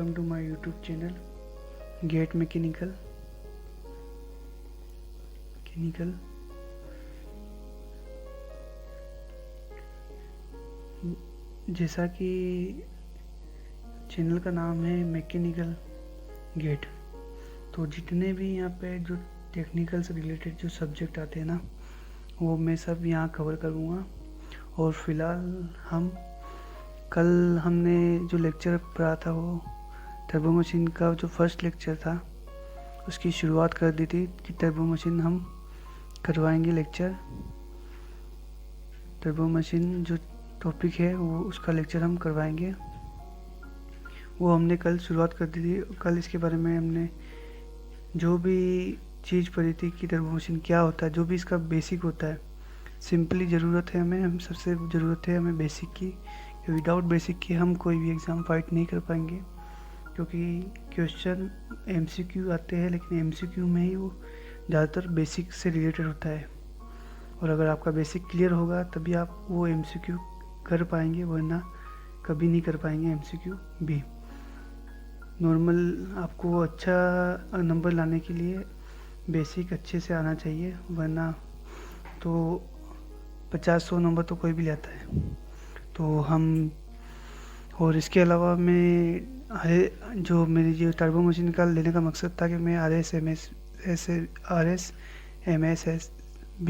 welcome to my YouTube channel Get Mechanical. जैसा कि channel का नाम है मैकेनिकल गेट, तो जितने भी यहाँ पे जो टेक्निकल से रिलेटेड जो सब्जेक्ट आते हैं ना, वो मैं सब यहाँ कवर करूँगा। और फिलहाल कल हमने जो लेक्चर पढ़ा था वो टर्बो मशीन का जो फर्स्ट लेक्चर था उसकी शुरुआत कर दी थी कि टर्बो मशीन हम करवाएंगे लेक्चर। टर्बो मशीन जो टॉपिक है वो उसका लेक्चर हम करवाएंगे, वो हमने कल शुरुआत कर दी थी। कल इसके बारे में हमने जो भी चीज़ पढ़ी थी कि टर्बो मशीन क्या होता है, जो भी इसका बेसिक होता है। सिंपली ज़रूरत है हम सबसे ज़रूरत है हमें बेसिक की। विदाउट बेसिक के हम कोई भी एग्ज़ाम फाइट नहीं कर पाएंगे, क्योंकि क्वेश्चन एमसीक्यू आते हैं, लेकिन एमसीक्यू में ही वो ज़्यादातर बेसिक से रिलेटेड होता है। और अगर आपका बेसिक क्लियर होगा तभी आप वो एमसीक्यू कर पाएंगे, वरना कभी नहीं कर पाएंगे एमसीक्यू भी। नॉर्मल आपको अच्छा नंबर लाने के लिए बेसिक अच्छे से आना चाहिए, वरना तो 50-100 नंबर तो कोई भी लाता है। तो हम और इसके अलावा मैं जो मेरी जो टर्बो मशीन का लेने का मकसद था कि मैं RS MS B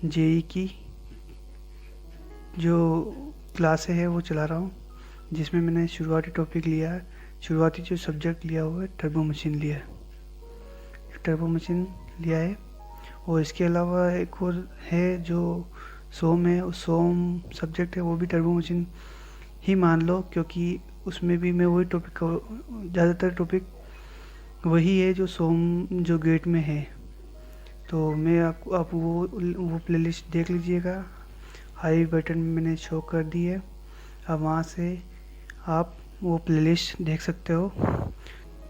JE की जो क्लासें है वो चला रहा हूँ, जिसमें मैंने शुरुआती टॉपिक लिया है, शुरुआती जो सब्जेक्ट लिया हुआ है टर्बो मशीन लिया है। और इसके अलावा एक और है जो सोम है, उस सोम सब्जेक्ट है वो भी टर्बो मशीन ही मान लो, क्योंकि उसमें भी मैं वही टॉपिक का ज़्यादातर टॉपिक वही है जो सोम जो गेट में है। तो मैं आप वो प्लेलिस्ट देख लीजिएगा, आई बटन में मैंने शो कर दी है, अब वहाँ से आप वो प्लेलिस्ट देख सकते हो।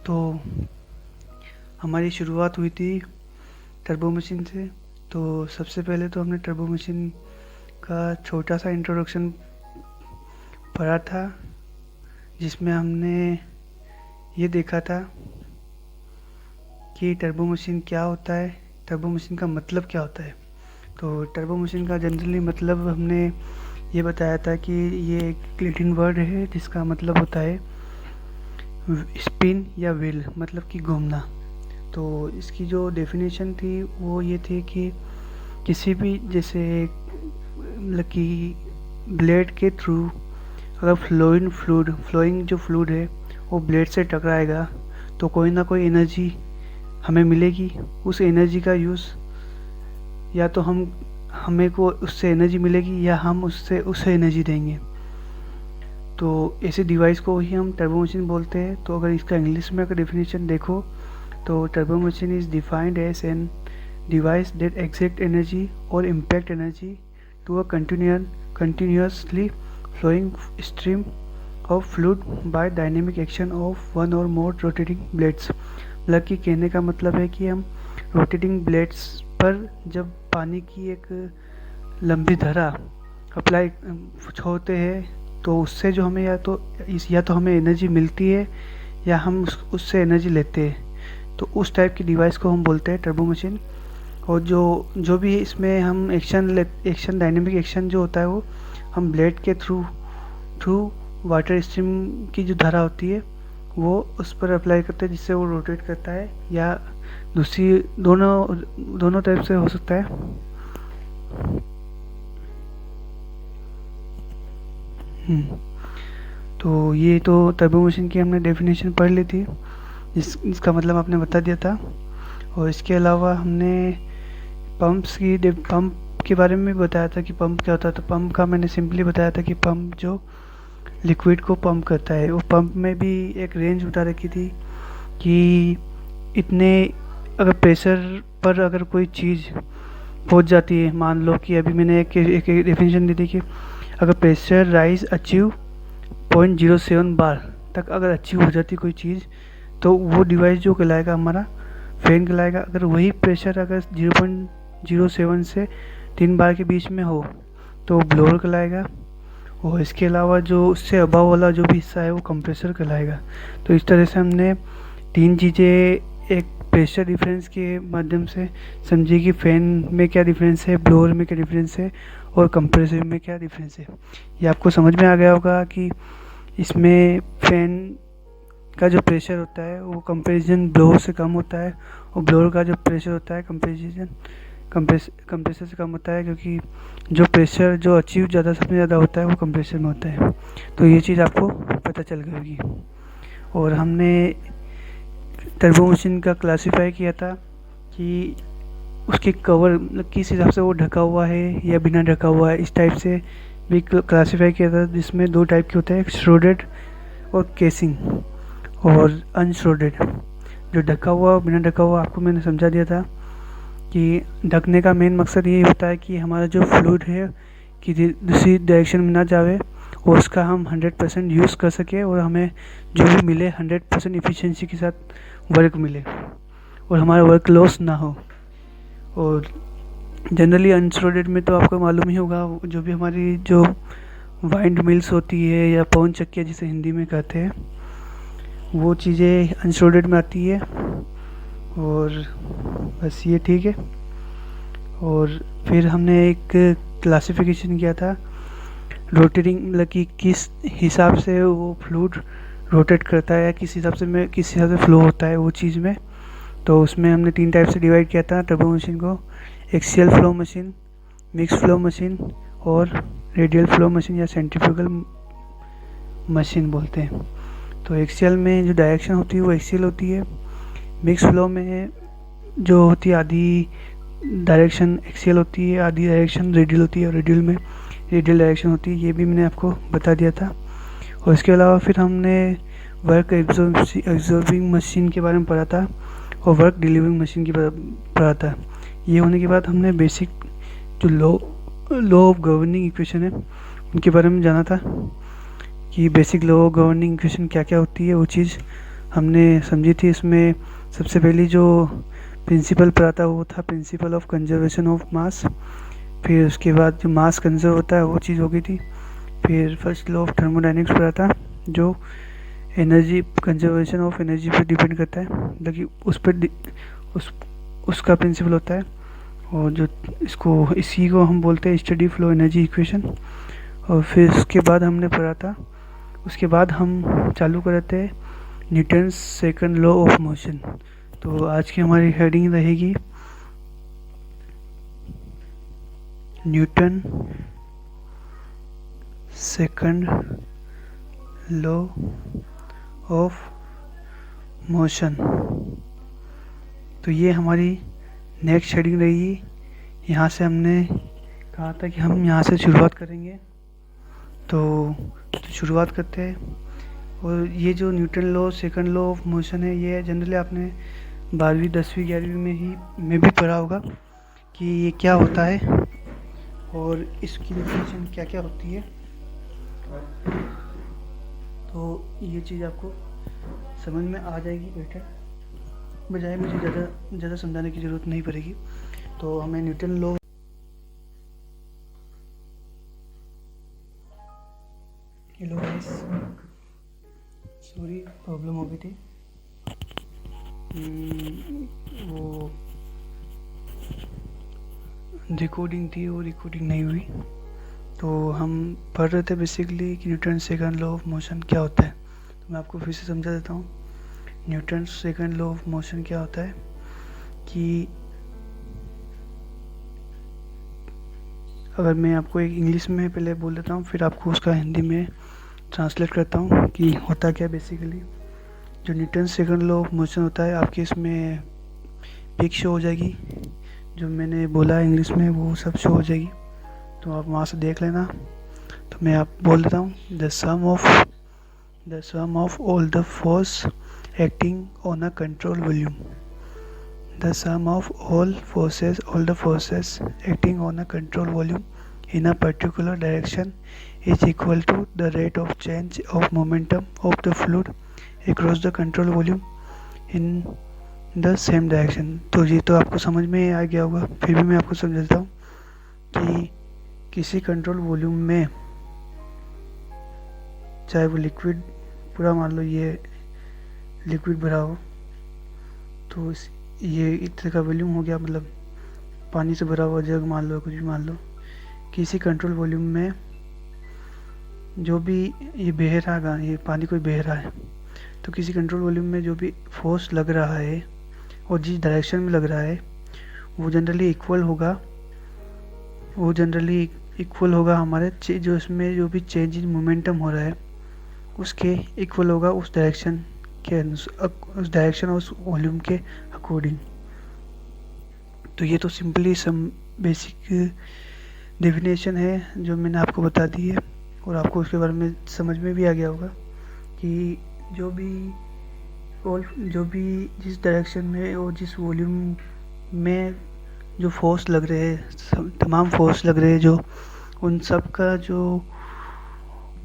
तो हमारी शुरुआत हुई थी टर्बो मशीन से। तो सबसे पहले तो हमने टर्बो मशीन का छोटा सा इंट्रोडक्शन पढ़ा था, जिसमें हमने ये देखा था कि टर्बो मशीन क्या होता है, टर्बो मशीन का मतलब क्या होता है। तो टर्बो मशीन का जनरली मतलब हमने ये बताया था कि ये एक लैटिन वर्ड है जिसका मतलब होता है स्पिन या व्हील, मतलब कि घूमना। तो इसकी जो डेफिनेशन थी वो ये थी कि किसी भी जैसे मतलब कि ब्लेड के थ्रू अगर फ्लोइंग जो फ्लूइड है वो ब्लेड से टकराएगा तो कोई ना कोई एनर्जी हमें मिलेगी। उस एनर्जी का यूज़ या तो हमें को उससे एनर्जी मिलेगी या हम उससे एनर्जी देंगे। तो ऐसे डिवाइस को ही हम टर्बो मशीन बोलते हैं। तो अगर इसका इंग्लिश में अगर डेफिनेशन देखो तो turbo machine is defined as an device that extract energy or impact energy to a continuously flowing stream of fluid by dynamic action of one or more rotating blades। मतलब कि कहने का मतलब है कि हम रोटेटिंग ब्लेड्स पर जब पानी की एक लंबी धारा अप्लाई छोड़ते हैं तो उससे जो हमें या तो हमें एनर्जी मिलती है या हम उससे एनर्जी लेते हैं। तो उस टाइप की डिवाइस को हम बोलते हैं टर्बो मशीन। और जो भी इसमें हम एक्शन डायनेमिक एक्शन जो होता है वो हम ब्लेड के थ्रू वाटर स्ट्रीम की जो धारा होती है वो उस पर अप्लाई करते हैं, जिससे वो रोटेट करता है, या दूसरी दोनों टाइप से हो सकता है। तो ये तो टर्बो मशीन की हमने डेफिनेशन पढ़ ली थी, इसका मतलब आपने बता दिया था। और इसके अलावा हमने पंप के बारे में भी बताया था कि पंप क्या होता है। तो पंप का मैंने सिंपली बताया था कि पंप जो लिक्विड को पंप करता है, वो पंप में भी एक रेंज बता रखी थी कि इतने अगर प्रेशर पर अगर कोई चीज़ पहुंच जाती है, मान लो कि अभी मैंने एक डेफिनेशन दी थी कि अगर प्रेशर राइज अचीव 0.07 बार तक अगर अचीव हो जाती कोई चीज़ तो वो डिवाइस जो कहलाएगा हमारा फैन कहलाएगा। अगर वही प्रेशर अगर 0.07 से 3 बार के बीच में हो तो ब्लोअर कहलाएगा। और इसके अलावा जो उससे अबव वाला जो भी हिस्सा है वो कंप्रेसर कहलाएगा। तो इस तरह से हमने तीन चीज़ें एक प्रेशर डिफरेंस के माध्यम से समझी कि फ़ैन में क्या डिफरेंस है, ब्लोअर में क्या डिफरेंस है और कंप्रेसर में क्या डिफरेंस है। ये आपको समझ में आ गया होगा कि इसमें फ़ैन का जो प्रेशर होता है वो कंपैरिजन ब्लोअर से कम होता है और ब्लोअर का जो प्रेशर होता है कंप्रेसर से कम होता है, क्योंकि जो प्रेशर जो अचीव ज़्यादा सबसे ज़्यादा होता है वो कंप्रेसर में होता है। तो ये चीज़ आपको पता चल गई होगी। और हमने टर्बो मशीन का क्लासीफाई किया था कि उसके कवर किस हिसाब से वो ढका हुआ है या बिना ढका हुआ है, इस टाइप से भी क्लासीफाई किया था, जिसमें दो टाइप के होते हैं, एक श्रोडेड और केसिंग और अनश्रोडेड। जो ढका हुआ और बिना ढका हुआ आपको मैंने समझा दिया था कि ढकने का मेन मकसद यही होता है कि हमारा जो फ्लूइड है कि दूसरी डायरेक्शन में ना जावे और उसका हम 100% यूज़ कर सके और हमें जो भी मिले 100% इफ़िशिएंसी के साथ वर्क मिले और हमारा वर्क लॉस ना हो। और जनरली अनश्रोडेड में तो आपको मालूम ही होगा, जो भी हमारी जो वाइंड मिल्स होती है या पवन चक्कियाँ जिसे हिंदी में कहते हैं, वो चीज़ें अनश्रोडेड में आती है। और बस ये ठीक है। और फिर हमने एक क्लासिफिकेशन किया था रोटेटिंग, मतलब कि किस हिसाब से वो फ्लूइड रोटेट करता है या किस हिसाब से फ्लो होता है वो चीज़ में। तो उसमें हमने तीन टाइप से डिवाइड किया था टर्बो मशीन को, axial flow machine, mix flow machine और रेडियल फ्लो मशीन या सेंट्रीफ्यूगल मशीन बोलते हैं। तो एक्सियल में जो डायरेक्शन होती है वो एक्सियल होती है, मिक्स फ्लो में जो होती है आधी डायरेक्शन एक्सियल होती है, आधी डायरेक्शन रेडियल होती है और रेडियल में रेडियल डायरेक्शन होती है। ये भी मैंने आपको बता दिया था। और इसके अलावा फिर हमने वर्क एब्जॉर्बिंग मशीन के बारे में पढ़ा था और वर्क डिलीवरिंग मशीन के बारे में पढ़ा था। ये होने के बाद हमने बेसिक जो लॉ ऑफ गवर्निंग इक्वेशन है उनके बारे में जाना था कि basic law of governing equation क्या क्या होती है, वो चीज़ हमने समझी थी। इसमें सबसे पहली जो प्रिंसिपल पढ़ा था वो था principle of conservation of mass. फिर उसके बाद जो मास कंजर्व होता है वो चीज़ हो गई थी। फिर फर्स्ट लॉ ऑफ थर्मोडायनेमिक्स पढ़ा था जो एनर्जी कंजर्वेशन ऑफ एनर्जी पर डिपेंड करता है, मतलब कि उस पर उसका प्रिंसिपल होता है। और जो इसी को हम बोलते हैं स्टडी फ्लो एनर्जी इक्वेशन। और फिर उसके बाद हमने पढ़ा था, उसके बाद हम चालू कर रहे थे Newton's second law of motion. तो आज की हमारी हेडिंग रहेगी Newton second law of motion. तो ये हमारी नेक्स्ट हेडिंग रहेगी। यहाँ से हमने कहा था कि हम यहाँ से शुरुआत करेंगे, तो शुरुआत करते हैं। और ये जो Newton law second law of motion है, ये जनरली आपने 12वीं 10वीं 11वीं में भी पढ़ा होगा कि ये क्या होता है और इसकी डेफिनेशन क्या क्या होती है। तो ये चीज़ आपको समझ में आ जाएगी बेटर, बजाय मुझे ज़्यादा समझाने की ज़रूरत नहीं पड़ेगी। तो हमें Newton law, hello guys, sorry problem हो गई थी, वो रिकॉर्डिंग थी, वो रिकॉर्डिंग नहीं हुई। तो हम पढ़ रहे थे बेसिकली कि Newton second law of motion क्या होता है। तो मैं आपको फिर से समझा देता हूँ। Newton second law of motion क्या होता है कि अगर मैं आपको एक इंग्लिश में पहले बोल देता हूँ, फिर आपको उसका हिंदी में ट्रांसलेट करता हूँ कि होता क्या बेसिकली। जो Newton second law of motion होता है, आपके इसमें पिक शो हो जाएगी, जो मैंने बोला इंग्लिश में वो सब शो हो जाएगी, तो आप वहाँ से देख लेना। तो मैं आप बोल देता हूँ, the sum of all the force acting on a control volume, the sum of all the forces acting on a control volume in a particular direction is equal to the rate of change of momentum of the fluid across the control volume in the same direction। तो ये तो आपको समझ में आ गया होगा, फिर भी मैं आपको समझाता हूँ कि किसी कंट्रोल वॉल्यूम में चाहे वो लिक्विड पूरा मान लो ये लिक्विड भरा हो, तो ये इस तरह का वॉल्यूम हो गया, मतलब पानी से भरा हुआ जग मान लो, कुछ भी मान लो। किसी कंट्रोल वॉल्यूम में जो भी ये बह रहा है, ये पानी कोई बह रहा है, तो किसी कंट्रोल वॉल्यूम में जो भी फोर्स लग रहा है और जिस डायरेक्शन में लग रहा है वो जनरली इक्वल होगा हमारे जो इसमें जो भी चेंज इन मोमेंटम हो रहा है उसके इक्वल होगा उस डायरेक्शन उस डायरेक्शन और उस वॉल्यूम के अकॉर्डिंग। तो ये तो सिंपली सम बेसिक डेफिनेशन है जो मैंने आपको बता दी है, और आपको उसके बारे में समझ में भी आ गया होगा कि जो भी जिस डायरेक्शन में और जिस वॉल्यूम में जो फोर्स लग रहे हैं, तमाम फोर्स लग रहे हैं, जो उन सब का जो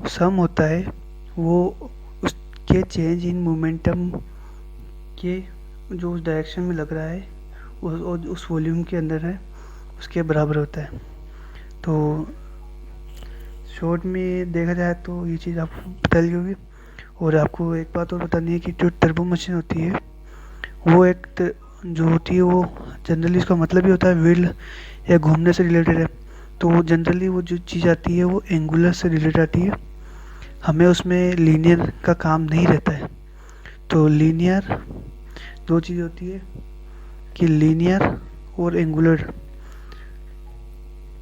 सम होता है वो उसके चेंज इन मोमेंटम के जो उस डायरेक्शन में लग रहा है उस वॉल्यूम के अंदर है उसके बराबर होता है। तो शॉर्ट में देखा जाए तो ये चीज़ आपको बता ली होगी। और आपको एक बात और बतानी है कि जो टर्बो मशीन होती है वो जो होती है वो जनरली इसका मतलब ही होता है व्हील या घूमने से रिलेटेड है। तो जनरली वो जो चीज़ आती है वो एंगुलर से रिलेटेड आती है, हमें उसमें लीनियर का काम नहीं रहता है। तो लीनियर दो चीज़ होती है कि लीनियर और एंगुलर।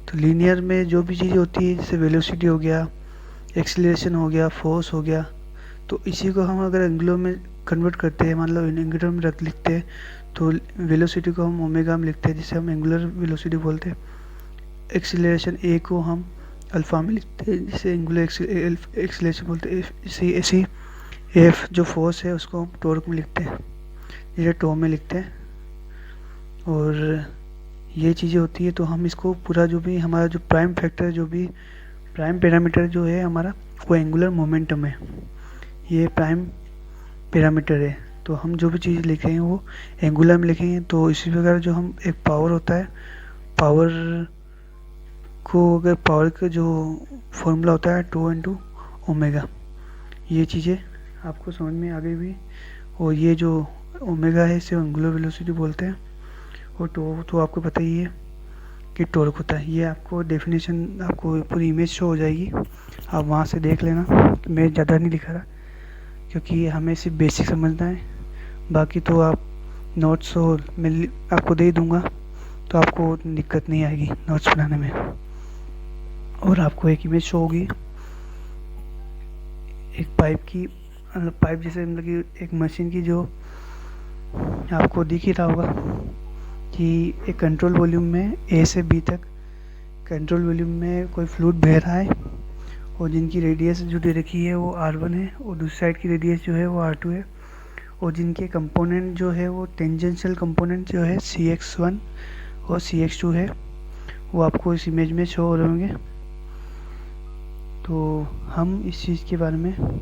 तो लीनियर में जो भी चीज़ होती है जैसे वेलोसिटी हो गया, एक्सीलरेशन हो गया, फोर्स हो गया, तो इसी को हम अगर एंगुलर में कन्वर्ट करते हैं, मान लो एंगुलर में लिखते हैं, तो वेलोसिटी को हम ओमेगा में लिखते हैं जिसे हम एंगुलर वेलोसिटी बोलते हैं। एक्सीलरेशन ए को हम अल्फा में लिखते हैं जिसे एंगुलर एक्सीलरेशन बोलते हैं। ऐसी एफ जो फोर्स है उसको हम टॉर्क में लिखते हैं जिसे टो में लिखते हैं। और ये चीज़ें होती है। तो हम इसको पूरा जो भी हमारा जो प्राइम फैक्टर जो भी प्राइम पैरामीटर जो है हमारा वो एंगुलर मोमेंटम है, ये प्राइम पैरामीटर है। तो हम जो भी चीज़ लिखेंगे वो एंगुलर में लिखेंगे। तो इसी प्रकार जो हम एक पावर होता है, पावर का जो फॉर्मूला होता है 2 × ओमेगा, ये चीज़ें आपको समझ में आ गई भी। और ये जो ओमेगा है इसे एंगुलर वेलोसिटी बोलते हैं, और तो आपको पता ही है कि टॉर्क होता है। ये आपको डेफिनेशन आपको पूरी इमेज शो हो जाएगी, आप वहाँ से देख लेना। मैं ज़्यादा नहीं दिखा रहा क्योंकि हमें सिर्फ बेसिक समझना है, बाकी तो आप नोट्स और मैं आपको दे दूँगा तो आपको दिक्कत नहीं आएगी नोट्स बनाने में। और आपको एक इमेज शो होगी एक पाइप की, पाइप जैसे मतलब कि एक मशीन की, जो आपको दिख ही रहा होगा कि एक कंट्रोल वॉल्यूम में ए से बी तक कंट्रोल वॉल्यूम में कोई फ्लूइड बह रहा है, और जिनकी रेडियस जो दे रखी है वो R1 है, और दूसरी साइड की रेडियस जो है वो R2 है, और जिनके कंपोनेंट जो है वो टेंजेंशियल कंपोनेंट जो है CX1 और CX2 है, वो आपको इस इमेज में शो हो रहे होंगे। तो हम इस चीज़ के बारे में,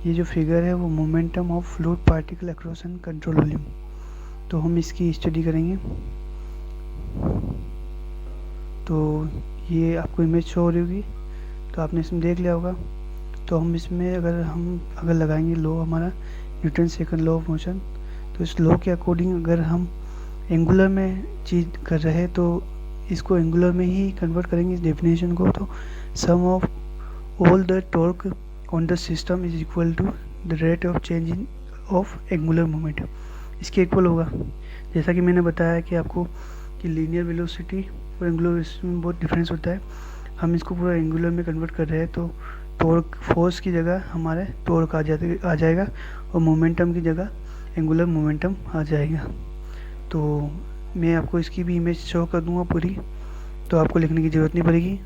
ये जो फिगर है वो momentum of fluid particle across N control volume, तो हम इसकी स्टडी करेंगे। तो ये आपको इमेज शो हो रही होगी, तो आपने इसमें देख लिया होगा। तो हम इसमें अगर लगाएंगे लॉ हमारा Newton second law of motion, तो इस लॉ के अकॉर्डिंग अगर हम एंगुलर में चीज़ कर रहे हैं तो इसको एंगुलर में ही कन्वर्ट करेंगे इस डेफिनेशन को। तो sum of all the torque on the system is equal to the rate of change in of angular momentum, इसके इक्वल होगा। जैसा कि मैंने बताया कि आपको कि लीनियर वेलोसिटी और एंगुलर वेलोसिटी में बहुत डिफरेंस होता है। हम इसको पूरा एंगुलर में कन्वर्ट कर रहे हैं, तो टॉर्क फोर्स की जगह हमारे टॉर्क आ जाएगा, और मोमेंटम की जगह एंगुलर मोमेंटम आ जाएगा। तो मैं आपको इसकी भी इमेज शो कर दूंगा पूरी, तो आपको लिखने की ज़रूरत नहीं पड़ेगी।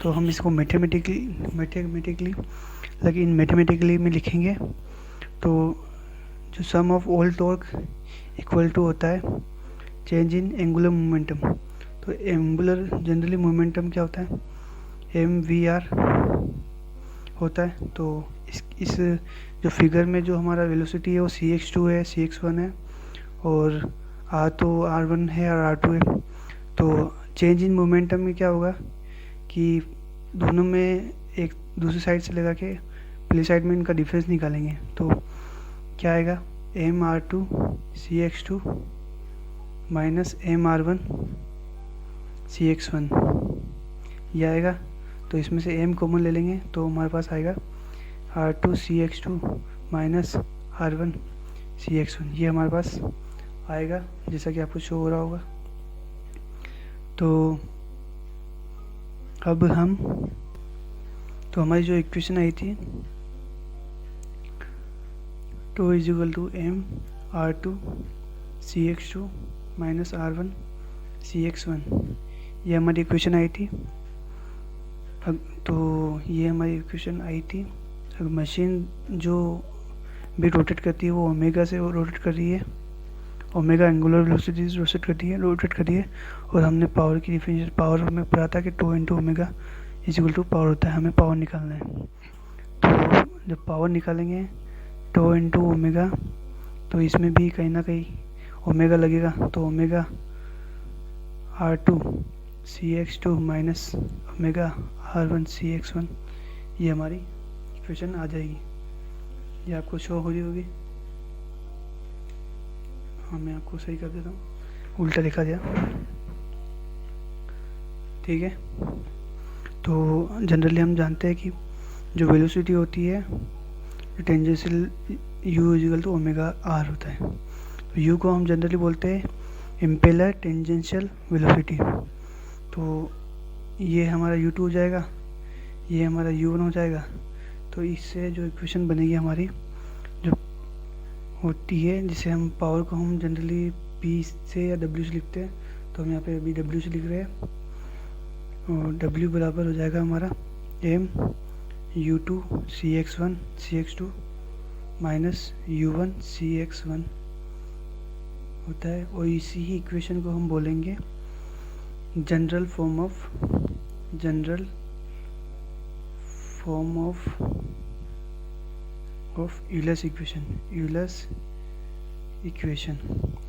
तो हम इसको मैथमेटिकली में लिखेंगे। तो जो sum of all torque equal to होता है चेंज इन एंगुलर मोमेंटम। तो एंगुलर जनरली मोमेंटम क्या होता है, MVR होता है। तो इस जो फिगर में जो हमारा वेलोसिटी है वो CX2 है, CX1 है, और R1 है और R2 है। तो चेंज इन मोमेंटम में क्या होगा कि दोनों में एक दूसरी साइड से लगा के पहली साइड में इनका डिफरेंस निकालेंगे तो क्या आएगा, MR2 CX2 minus MR1 CX1 ये आएगा। तो इसमें से M कॉमन ले लेंगे तो हमारे पास आएगा R2 CX2 minus R1 CX1, ये हमारे पास आएगा जैसा कि आपको शो हो रहा होगा। तो अब हमारी जो इक्वेशन आई थी 2 is equal to MR2 CX2 minus R1 CX1, ये हमारी इक्वेशन आई थी। तो ये हमारी इक्वेशन आई थी। अब मशीन जो भी रोटेट करती है वो ओमेगा से रोटेट कर रही है, ओमेगा एंगुलर वेलोसिटी से रोटेट करती है और हमने पावर की डिफिनेशन, पावर में पढ़ा था कि 2 into omega is equal to power होता है, हमें पावर निकालना है। तो जब पावर निकालेंगे 2 इंटू ओमेगा, तो इसमें भी कहीं ना कहीं ओमेगा लगेगा, तो omega R2 CX2 minus omega R1 CX1, ये हमारी इक्वेशन आ जाएगी। ये आपको शो हो रही होगी। हाँ, मैं आपको सही कर देता हूँ, उल्टा लिखा गया, ठीक है। तो जनरली हम जानते हैं कि जो वेलोसिटी होती है tangential u equal to omega r होता है। तो u को हम जनरली बोलते हैं इम्पेलर टेंजेंशियल वेलोसिटी। तो ये हमारा u2 हो जाएगा, ये हमारा u1 हो जाएगा। तो इससे जो इक्वेशन बनेगी हमारी जो होती है, जिसे हम पावर को हम जनरली p से या w से लिखते हैं, तो हम यहाँ पे अभी w से लिख रहे हैं। और w बराबर हो जाएगा हमारा m u2 CX1 CX2 minus u1 CX1 होता है। और इसी ही इक्वेशन को हम बोलेंगे general form of Euler's equation,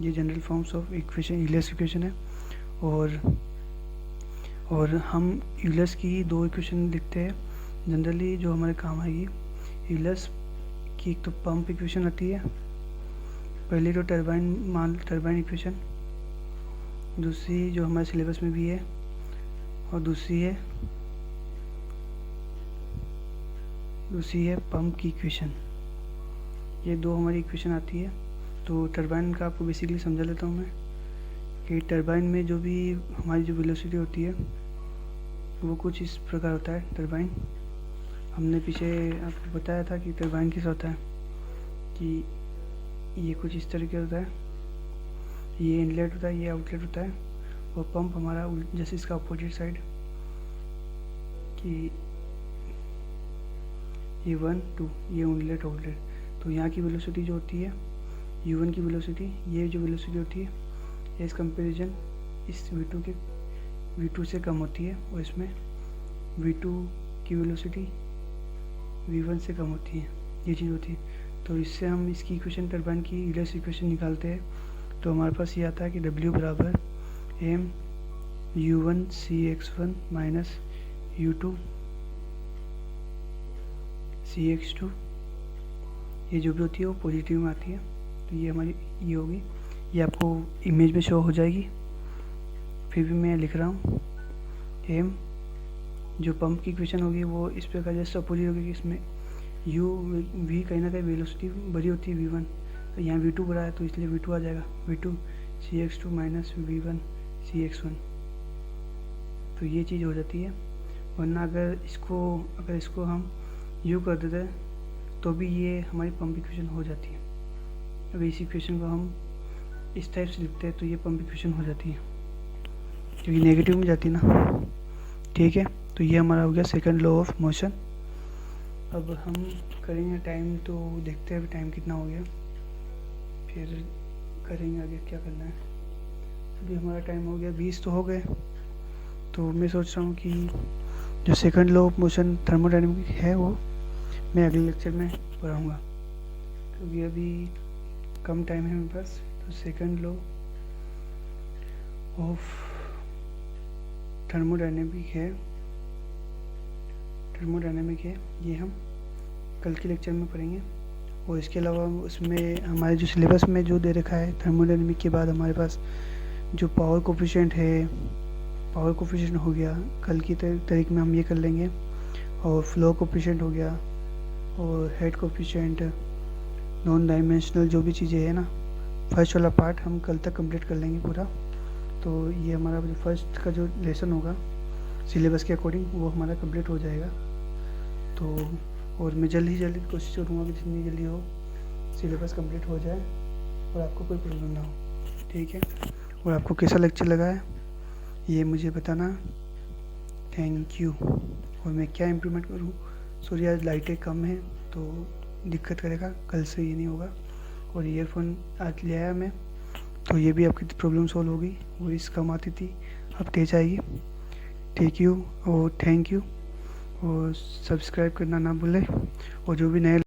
ये general forms of equation Euler's equation है। और हम यूलर्स की 2 इक्वेशन लिखते हैं जनरली जो हमारे काम आएगी। यूलर्स की एक तो पंप इक्वेशन आती है, पहली तो टरबाइन इक्वेशन, दूसरी जो हमारे सिलेबस में भी है, और दूसरी है पंप की इक्वेशन। ये 2 हमारी इक्वेशन आती है। तो टरबाइन का आपको बेसिकली समझा लेता हूँ मैं कि टरबाइन में जो भी हमारी जो वेलोसिटी होती है वो कुछ इस प्रकार होता है। टरबाइन हमने पीछे आपको बताया था कि टरबाइन किस होता है, कि ये कुछ इस तरीके होता है, ये इनलेट होता है, ये आउटलेट होता है। और पंप हमारा जैसे इसका अपोजिट साइड, कि ये 1 2 ये इनलेट आउटलेट। तो यहाँ की वेलोसिटी जो होती है u1 की वेलोसिटी, ये जो वेलोसिटी होती है इस कंपैरिजन इस v2 से कम होती है, और इसमें v2 की वेलोसिटी v1 से कम होती है, ये चीज़ होती है। तो इससे हम इसकी इक्वेशन टरबाइन की यूलर्स इक्वेशन निकालते हैं। तो हमारे पास ये आता है कि w बराबर m u1 CX1 minus u2 CX2, ये जो भी होती है वो पॉजिटिव में आती है। तो ये हमारी ये होगी, ये आपको इमेज में शो हो जाएगी, फिर भी मैं लिख रहा हूँ। m जो पंप की इक्वेशन होगी वो इस प्रकार जैसे अपोजिट होगी कि इसमें v कहीं ना कहीं वेलोसिटी बड़ी होती है v1, तो यहाँ v2 बड़ा है तो इसलिए v2 आ जाएगा, v2 CX2 minus v1 CX1। तो ये चीज़ हो जाती है। वरना अगर इसको हम u कर देते हैं तो भी ये हमारी पंप इक्वेशन हो जाती है। अगर इस इक्वेशन को हम इस टाइप से लिखते हैं तो ये पंप इक्वेशन हो जाती है, क्योंकि नेगेटिव में जाती है ना, ठीक है। तो ये हमारा हो गया सेकंड लॉ ऑफ मोशन। अब हम करेंगे टाइम, तो देखते हैं अभी टाइम कितना हो गया, फिर करेंगे आगे क्या करना है। अभी हमारा टाइम हो गया 20 तो हो गए। तो मैं सोच रहा हूँ कि जो second law of motion thermodynamic है वो मैं अगले लेक्चर में पढ़ाऊँगा, क्योंकि अभी कम टाइम है मेरे पास। तो सेकंड लॉ ऑफ थर्मोडायनेमिक है, ये हम कल के लेक्चर में पढ़ेंगे। और इसके अलावा उसमें हमारे जो सिलेबस में जो दे रखा है थर्मोडायनेमिक के बाद हमारे पास जो पावर कोफिशिएंट है, पावर कोफिशिएंट हो गया, कल की तारीख में हम ये कर लेंगे। और फ्लो कोफिशिएंट हो गया, और हेड कोफिशिएंट, नॉन डायमेंशनल जो भी चीज़ें हैं ना, फर्स्ट वाला पार्ट हम कल तक कंप्लीट कर लेंगे पूरा। तो ये हमारा जो फर्स्ट का जो लेसन होगा सिलेबस के अकॉर्डिंग वो हमारा कंप्लीट हो जाएगा। तो और मैं जल्द ही जल्द कोशिश करूँगा कि जितनी जल्दी हो सिलेबस कंप्लीट हो जाए और आपको कोई प्रॉब्लम ना हो, ठीक है। और आपको कैसा लेक्चर लगा है ये मुझे बताना। Thank you. और मैं क्या इम्प्रूवमेंट करूँ, सॉरी आज लाइटें कम है तो दिक्कत करेगा, कल से ये नहीं होगा। और ईयरफोन आज ले आया मैं, तो ये भी आपकी प्रॉब्लम सॉल्व होगी। वॉइस कम आती थी, अब तेज आएगी। थैंक यू और थैंक यू। और सब्सक्राइब करना ना भूलें। और जो भी नए